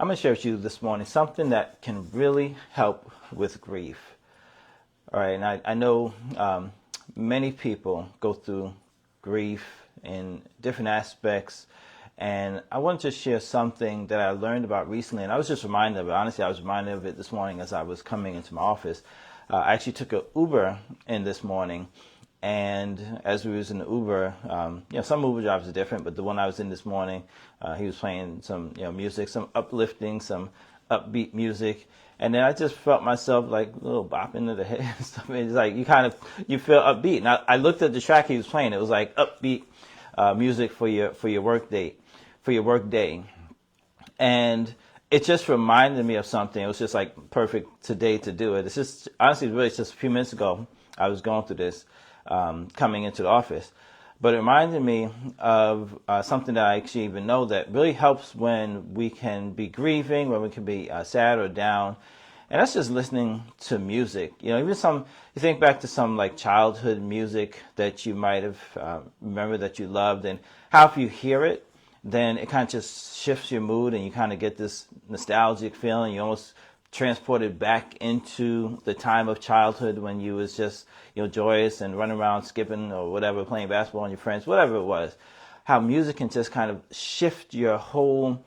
I'm going to share with you this morning something that can really help with grief. All right, and I know many people go through grief in different aspects, and I wanted to share something that I learned about recently, and I was just reminded of it. Honestly, I was reminded of it this morning as I was coming into my office. I actually took an Uber in this morning, and as we was in the Uber, some Uber drivers are different, but the one I was in this morning, he was playing some, music, some uplifting, some upbeat music. And then I just felt myself like a little bop into the head and stuff. It's like you feel upbeat. And I looked at the track he was playing. It was like upbeat music for your work day. And it just reminded me of something. It was just like perfect today to do it. It's just honestly, really just a few minutes ago, I was going through this coming into the office. But it reminded me of something that I actually even know that really helps when we can be grieving, when we can be sad or down. And that's just listening to music. Even you think back to some like childhood music that you might have remembered that you loved, and how if you hear it, then it kind of just shifts your mood and you kind of get this nostalgic feeling. You almost transported back into the time of childhood when you was just joyous and running around skipping or whatever, playing basketball with your friends, whatever it was. How music can just kind of shift your whole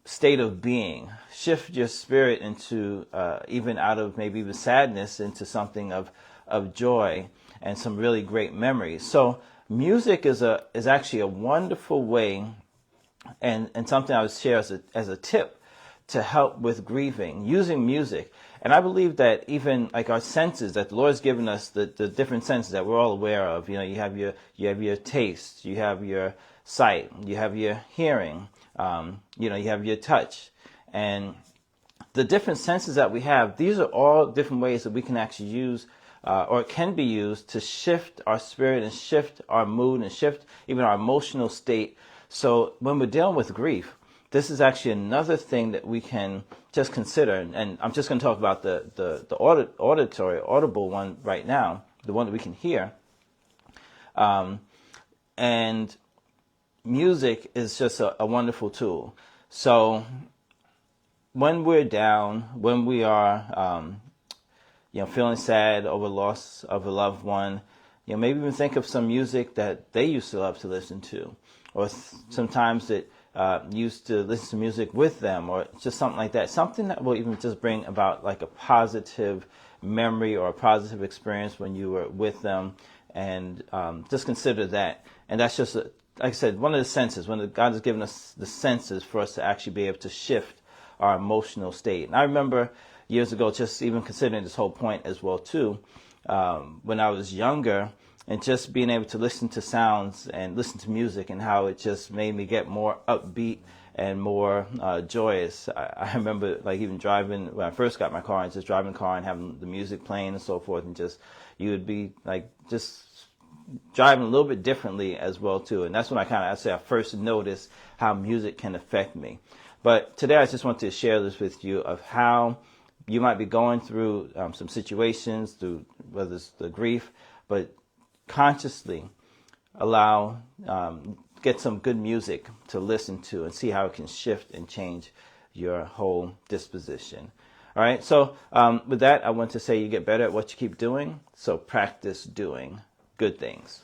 state of being, shift your spirit into even out of maybe even sadness into something of joy and some really great memories. So music is actually a wonderful way and something I would share as a tip to help with grieving, using music. And I believe that even like our senses, that the Lord has given us the different senses that we're all aware of. You have your taste, you have your sight, you have your hearing, you have your touch. And the different senses that we have, these are all different ways that we can actually use or can be used to shift our spirit and shift our mood and shift even our emotional state. So when we're dealing with grief, this is actually another thing that we can just consider. And I'm just going to talk about the audible one right now, the one that we can hear. And music is just a wonderful tool. So when we're down, when we are, feeling sad over loss of a loved one, maybe even think of some music that they used to love to listen to, or sometimes that used to listen to music with them, or just something like that. Something that will even just bring about like a positive memory or a positive experience when you were with them, and just consider that. And that's just, like I said, one of the senses, God has given us the senses for us to actually be able to shift our emotional state. And I remember years ago, just even considering this whole point as well too, when I was younger, and just being able to listen to sounds and listen to music, and how it just made me get more upbeat and more joyous. I remember like even driving, when I first got my car, and just driving the car and having the music playing and so forth, and just you would be like just driving a little bit differently as well too. And that's when I first noticed how music can affect me. But today I just want to share this with you of how you might be going through some situations, through whether it's the grief, but consciously get some good music to listen to and see how it can shift and change your whole disposition. All right, so with that, I want to say you get better at what you keep doing, so practice doing good things.